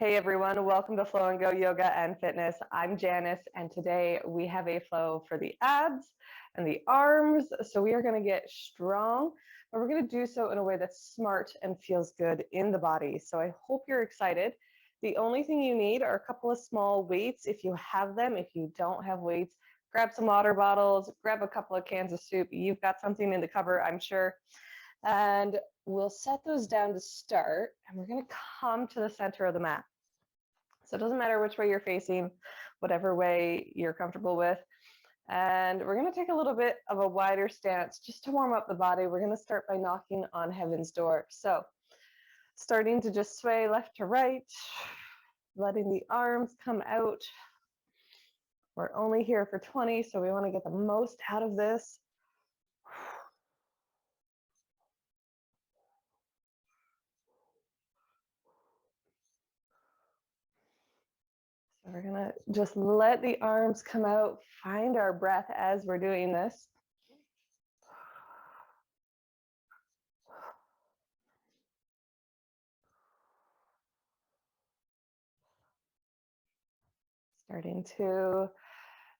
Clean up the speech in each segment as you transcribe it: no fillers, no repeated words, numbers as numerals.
Hey everyone, welcome to Flow and Go Yoga and Fitness. I'm Janice, and today we have a flow for the abs and the arms. So we are going to get strong, but we're going to do so in a way that's smart and feels good in the body. So I hope you're excited. The only thing you need are a couple of small weights if you have them. If you don't have weights, grab some water bottles, grab a couple of cans of soup. You've got something in the cupboard, I'm sure. And we'll set those down to start, and we're going to come to the center of the mat. So it doesn't matter which way you're facing, whatever way you're comfortable with. And we're going to take a little bit of a wider stance just to warm up the body. We're going to start by knocking on heaven's door. So starting to just sway left to right, letting the arms come out. We're only here for 20, so we want to get the most out of this. So we're going to just let the arms come out, find our breath as we're doing this. Starting to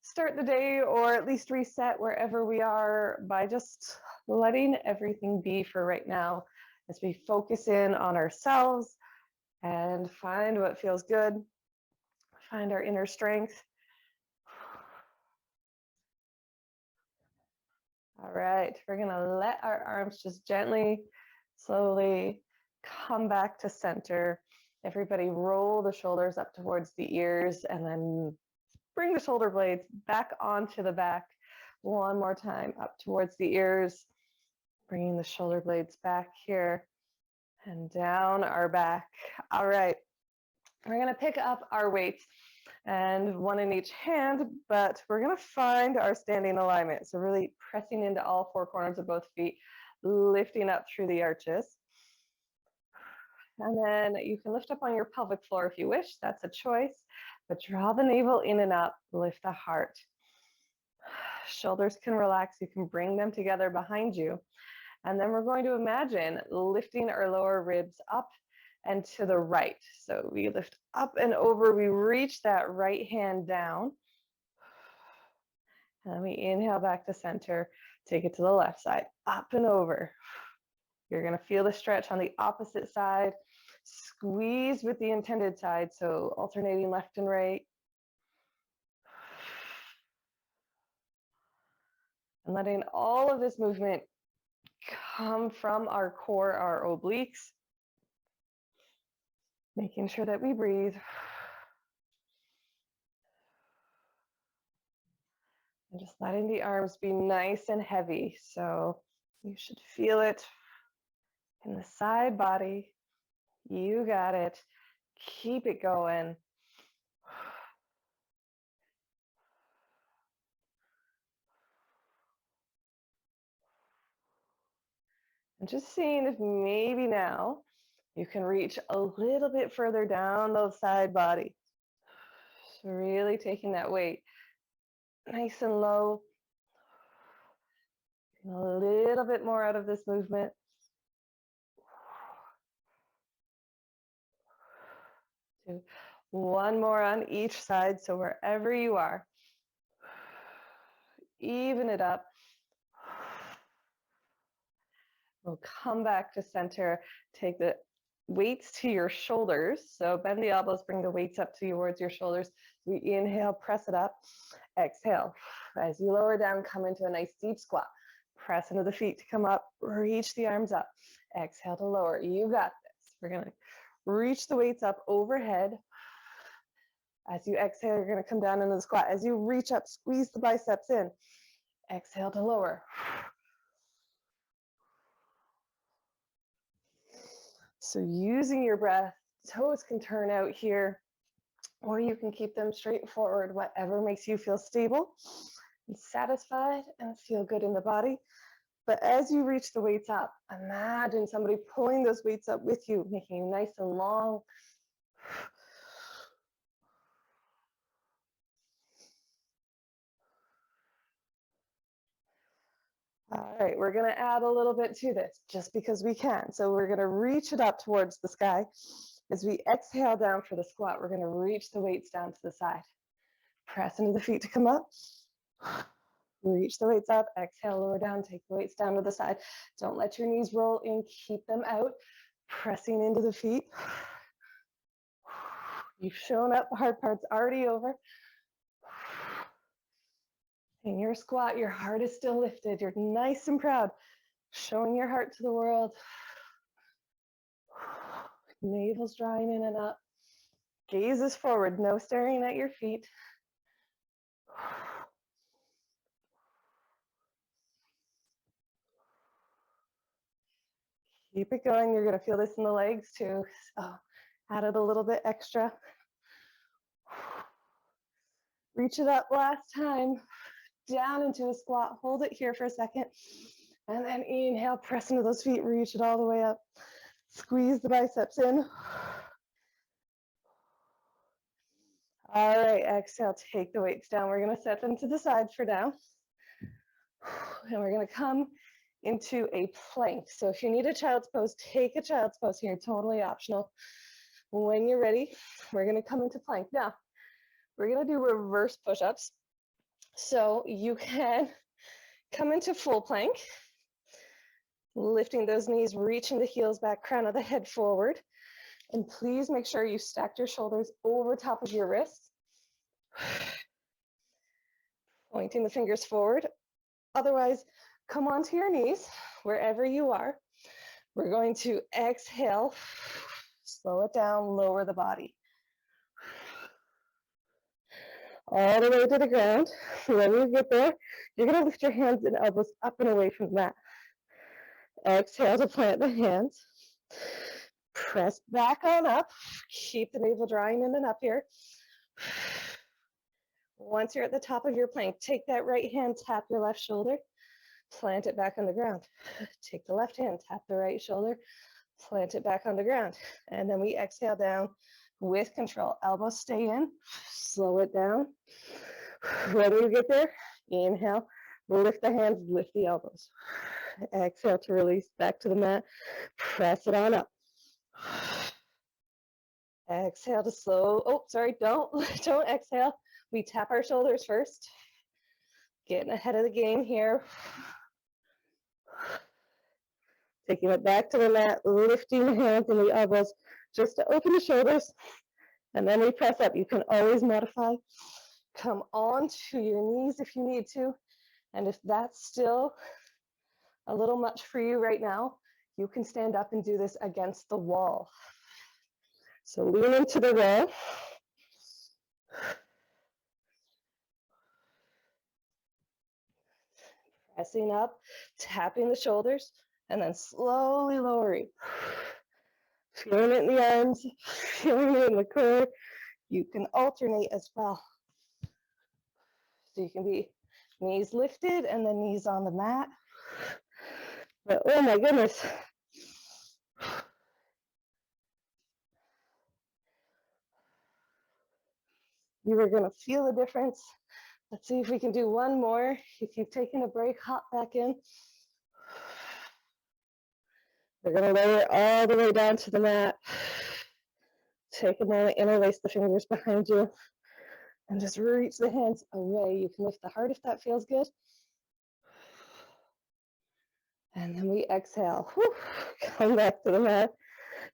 start the day, or at least reset wherever we are, by just letting everything be for right now as we focus in on ourselves and find what feels good, find our inner strength. All right, we're gonna let our arms just gently, slowly come back to center. Everybody roll the shoulders up towards the ears and then bring the shoulder blades back onto the back. One more time, up towards the ears, bringing the shoulder blades back here and down our back. All right, we're gonna pick up our weights and one in each hand, but we're gonna find our standing alignment. So really pressing into all four corners of both feet, lifting up through the arches. And then you can lift up on your pelvic floor if you wish, that's a choice, but draw the navel in and up, lift the heart. Shoulders can relax, you can bring them together behind you. And then we're going to imagine lifting our lower ribs up and to the right. So we lift up and over, we reach that right hand down. And we inhale back to center, take it to the left side, up and over. You're going to feel the stretch on the opposite side. Squeeze with the intended side, so alternating left and right. And letting all of this movement come from our core, our obliques. Making sure that we breathe. And just letting the arms be nice and heavy. So you should feel it in the side body. You got it. Keep it going. And just seeing if maybe now you can reach a little bit further down the side body. So really taking that weight nice and low. A little bit more out of this movement. One more on each side. So wherever you are, even it up. We'll come back to center. Take the weights to your shoulders. So bend the elbows, bring the weights up towards your shoulders. We inhale, press it up. Exhale. As you lower down, come into a nice deep squat. Press into the feet to come up. Reach the arms up. Exhale to lower. You got this. We're going to reach the weights up overhead. As you exhale, you're going to come down into the squat. As you reach up, squeeze the biceps in. Exhale to lower. So using your breath, toes can turn out here, or you can keep them straight forward, whatever makes you feel stable and satisfied and feel good in the body. But as you reach the weights up, imagine somebody pulling those weights up with you, making you nice and long. All right, we're going to add a little bit to this just because we can. So we're going to reach it up towards the sky. As we exhale down for the squat, we're going to reach the weights down to the side. Press into the feet to come up. Reach the weights up, exhale, lower down, take the weights down to the side. Don't let your knees roll in, keep them out. Pressing into the feet. You've shown up, the hard part's already over. In your squat, your heart is still lifted. You're nice and proud, showing your heart to the world. Navel's drawing in and up. Gaze is forward, no staring at your feet. Keep it going. You're going to feel this in the legs too. So add it a little bit extra. Reach it up last time. Down into a squat. Hold it here for a second. And then inhale, press into those feet. Reach it all the way up. Squeeze the biceps in. All right, exhale, take the weights down. We're going to set them to the side for now. And we're going to come into a plank. So if you need a child's pose, take a child's pose here, totally optional. When you're ready, we're going to come into plank. Now, we're going to do reverse push-ups. So you can come into full plank, lifting those knees, reaching the heels back, crown of the head forward. And please make sure you stack your shoulders over top of your wrists. Pointing the fingers forward. Otherwise, come onto your knees wherever you are. We're going to exhale, slow it down, lower the body. All the way to the ground. When you get there, you're going to lift your hands and elbows up and away from the mat. Exhale to plant the hands. Press back on up. Keep the navel drawing in and up here. Once you're at the top of your plank, take that right hand, tap your left shoulder, plant it back on the ground. Take the left hand, tap the right shoulder, plant it back on the ground. And then we exhale down with control. Elbows stay in, slow it down. When you get there, inhale, lift the hands, lift the elbows. Exhale to release back to the mat, press it on up. Exhale to slow, don't exhale. We tap our shoulders first. Getting ahead of the game here. Taking it back to the mat, lifting the hands and the elbows just to open the shoulders. And then we press up. You can always modify. Come on to your knees if you need to. And if that's still a little much for you right now, you can stand up and do this against the wall. So lean into the wall. Pressing up, tapping the shoulders, and then slowly lowering. Feeling it in the arms, feeling it in the core. You can alternate as well. So you can be knees lifted and then knees on the mat. But oh my goodness. You are going to feel the difference. Let's see if we can do one more. If you've taken a break, hop back in. We're going to lower all the way down to the mat. Take a moment, interlace the fingers behind you, and just reach the hands away. You can lift the heart if that feels good. And then we exhale. Whew. Come back to the mat.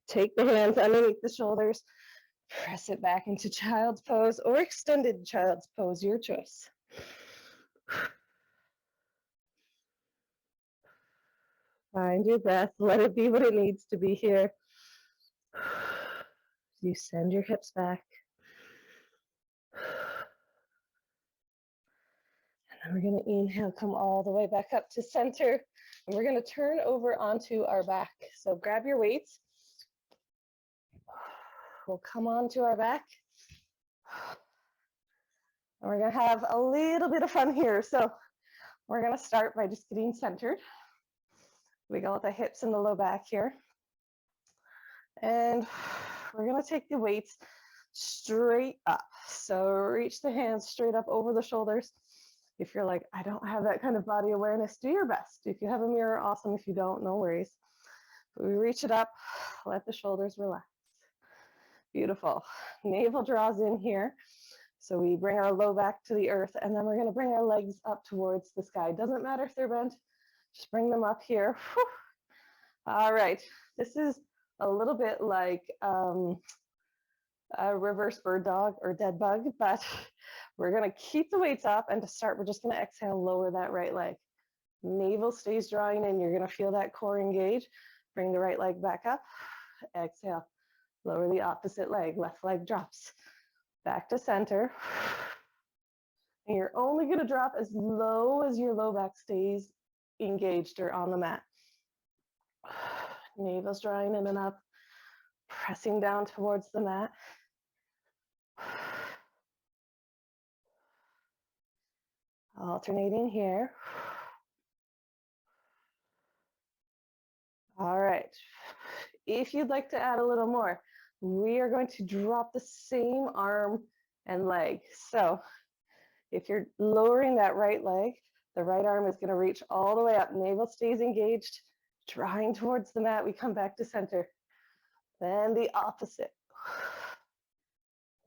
Take the hands underneath the shoulders. Press it back into child's pose or extended child's pose, your choice. Find your breath. Let it be what it needs to be here. You send your hips back. And then we're going to inhale, come all the way back up to center. And we're going to turn over onto our back. So grab your weights. We'll come onto our back. And we're going to have a little bit of fun here. So we're going to start by just getting centered. We got the hips and the low back here. And we're going to take the weights straight up. So reach the hands straight up over the shoulders. If you're like, I don't have that kind of body awareness, do your best. If you have a mirror, awesome. If you don't, no worries. But we reach it up, let the shoulders relax. Beautiful. Navel draws in here. So we bring our low back to the earth, and then we're going to bring our legs up towards the sky. Doesn't matter if they're bent, just bring them up here. Whew. All right. This is a little bit like a reverse bird dog or dead bug, but we're going to keep the weights up. And to start, we're just going to exhale, lower that right leg. Navel stays drawing in. You're going to feel that core engage. Bring the right leg back up. Exhale. Lower the opposite leg. Left leg drops. Back to center. And you're only going to drop as low as your low back stays engaged or on the mat. Navel's drawing in and up. Pressing down towards the mat. Alternating here. All right. If you'd like to add a little more, we are going to drop the same arm and leg. So if you're lowering that right leg, the right arm is going to reach all the way up. Navel stays engaged, drawing towards the mat. We come back to center. Then the opposite.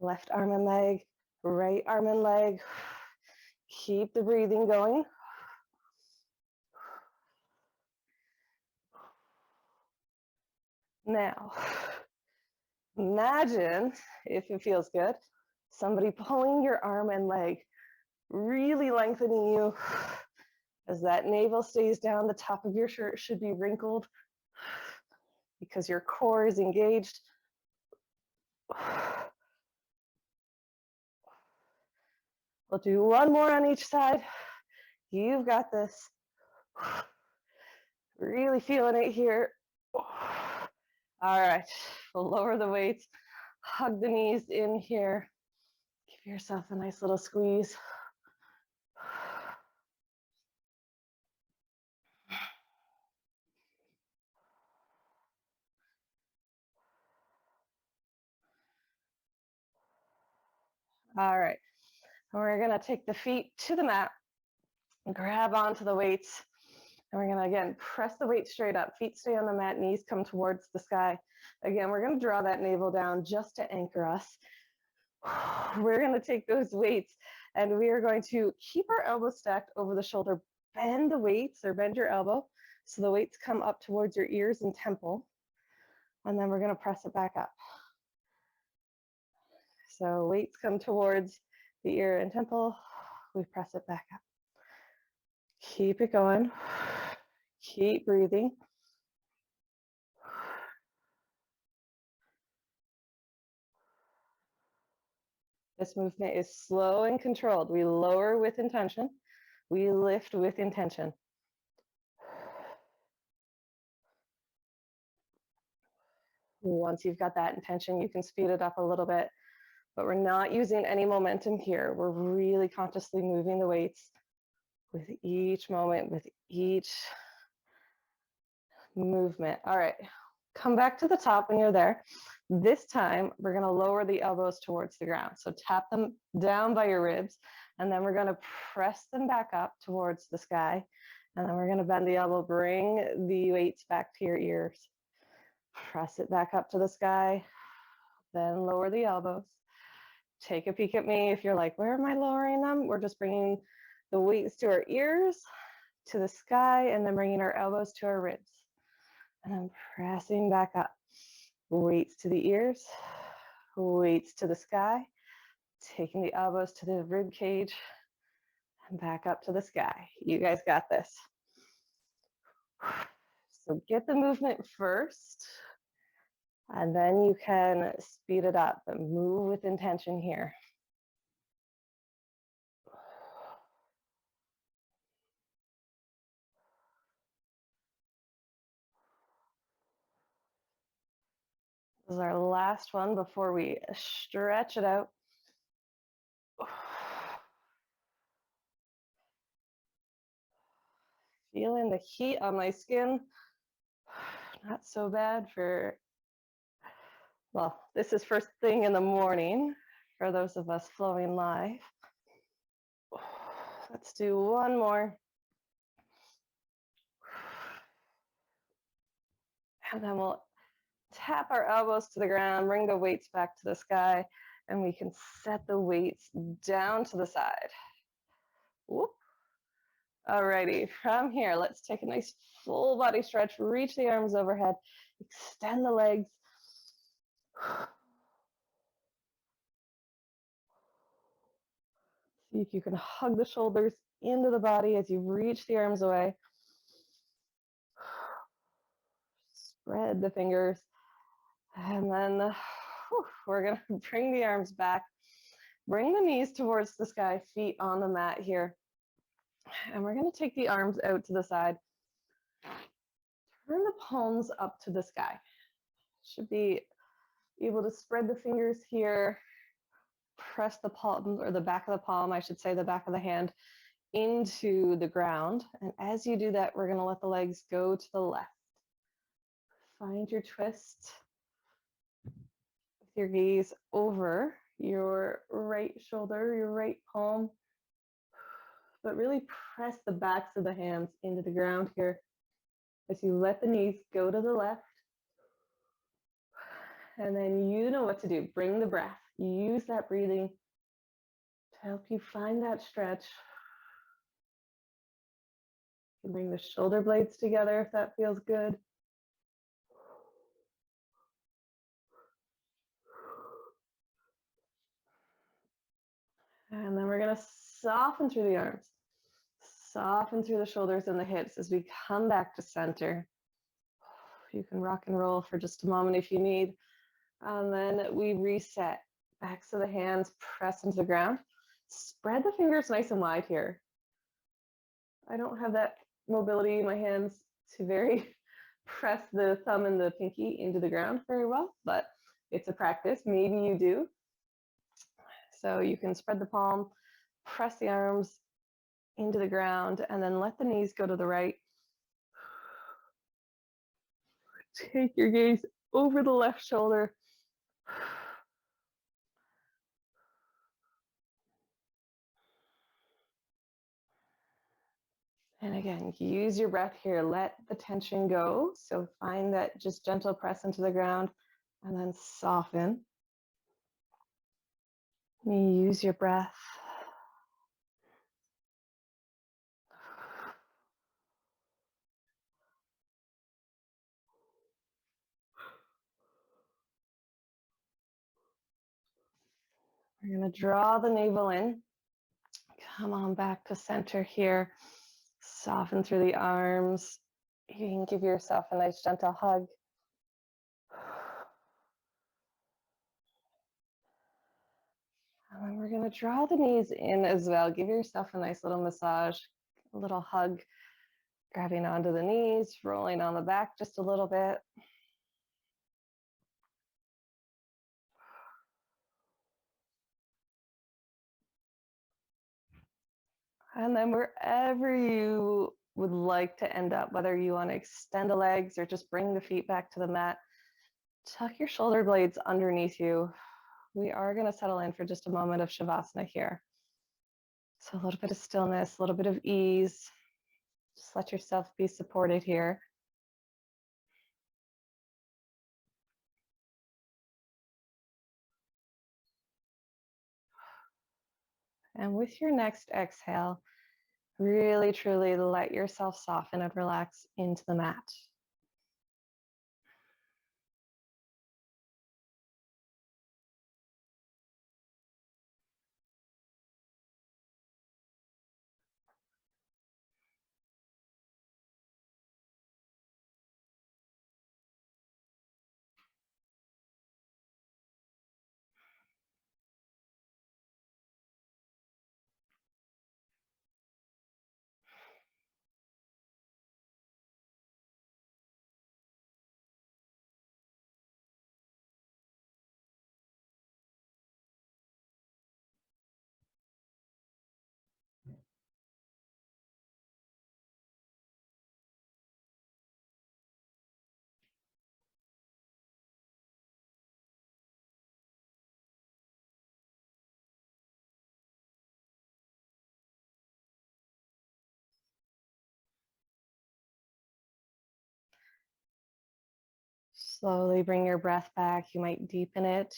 Left arm and leg, right arm and leg. Keep the breathing going. Now, imagine, if it feels good, somebody pulling your arm and leg, really lengthening you. As that navel stays down, the top of your shirt should be wrinkled because your core is engaged. We'll do one more on each side. You've got this. Really feeling it here. All right, we'll lower the weights, hug the knees in here. Give yourself a nice little squeeze. All right, we're gonna take the feet to the mat, grab onto the weights, and we're gonna, again, press the weight straight up. Feet stay on the mat, knees come towards the sky. Again, we're gonna draw that navel down just to anchor us. We're gonna take those weights and we are going to keep our elbows stacked over the shoulder. Bend the weights or bend your elbow so the weights come up towards your ears and temple. And then we're gonna press it back up. So weights come towards the ear and temple. We press it back up. Keep it going. Keep breathing. This movement is slow and controlled. We lower with intention. We lift with intention. Once you've got that intention, you can speed it up a little bit, but we're not using any momentum here. We're really consciously moving the weights with each moment, with each movement. All right, come back to the top when you're there. This time, we're gonna lower the elbows towards the ground. So tap them down by your ribs, and then we're gonna press them back up towards the sky. And then we're gonna bend the elbow, bring the weights back to your ears. Press it back up to the sky, then lower the elbows. Take a peek at me if you're like, where am I lowering them? We're just bringing the weights to our ears, to the sky, and then bringing our elbows to our ribs. And then pressing back up. Weights to the ears, weights to the sky, taking the elbows to the rib cage, and back up to the sky. You guys got this. So get the movement first, and then you can speed it up, but move with intention here. This is our last one before we stretch it out. Feeling the heat on my skin. Not so bad for, well, this is first thing in the morning for those of us flowing live. Let's do one more. And then we'll tap our elbows to the ground, bring the weights back to the sky, and we can set the weights down to the side. Whoop. Alrighty, from here, let's take a nice full body stretch, reach the arms overhead, extend the legs. See if you can hug the shoulders into the body as you reach the arms away. Spread the fingers. And then we're going to bring the arms back. Bring the knees towards the sky, feet on the mat here. And we're going to take the arms out to the side. Turn the palms up to the sky. Should be able to spread the fingers here. Press the palm, or the back of the palm, I should say, the back of the hand into the ground. And as you do that, we're going to let the legs go to the left. Find your twist with your gaze over your right shoulder, your right palm, but really press the backs of the hands into the ground here as you let the knees go to the left. And then you know what to do. Bring the breath. Use that breathing to help you find that stretch. You can bring the shoulder blades together if that feels good. And then we're going to soften through the arms. Soften through the shoulders and the hips as we come back to center. You can rock and roll for just a moment if you need. And then we reset. Backs of the hands press into the ground. Spread the fingers nice and wide here. I don't have that mobility in my hands to very press the thumb and the pinky into the ground very well, but it's a practice. Maybe you do. So you can spread the palm, press the arms into the ground, and then let the knees go to the right. Take your gaze over the left shoulder. And again, use your breath here. Let the tension go. So find that just gentle press into the ground and then soften. Use your breath. We're going to draw the navel in. Come on back to center here. Soften through the arms. You can give yourself a nice gentle hug. And then we're going to draw the knees in as well. Give yourself a nice little massage, a little hug, grabbing onto the knees, rolling on the back just a little bit. And then wherever you would like to end up, whether you want to extend the legs or just bring the feet back to the mat, tuck your shoulder blades underneath you. We are going to settle in for just a moment of Shavasana here. So a little bit of stillness, a little bit of ease. Just let yourself be supported here. And with your next exhale, really, truly let yourself soften and relax into the mat. Slowly bring your breath back. You might deepen it,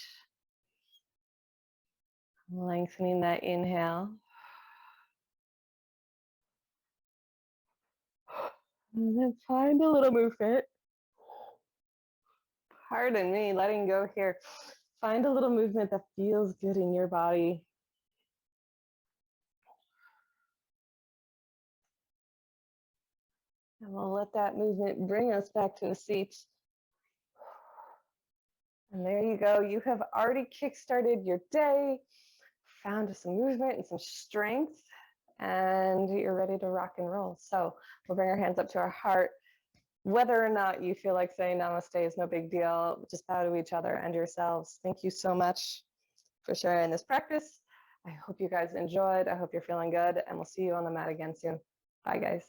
lengthening that inhale. And then find a little movement. Pardon me, letting go here. Find a little movement that feels good in your body. And we'll let that movement bring us back to a seat. And there you go. You have already kickstarted your day, found some movement and some strength, and you're ready to rock and roll. So we'll bring our hands up to our heart. Whether or not you feel like saying namaste is no big deal, just bow to each other and yourselves. Thank you so much for sharing this practice. I hope you guys enjoyed. I hope you're feeling good, and we'll see you on the mat again soon. Bye, guys.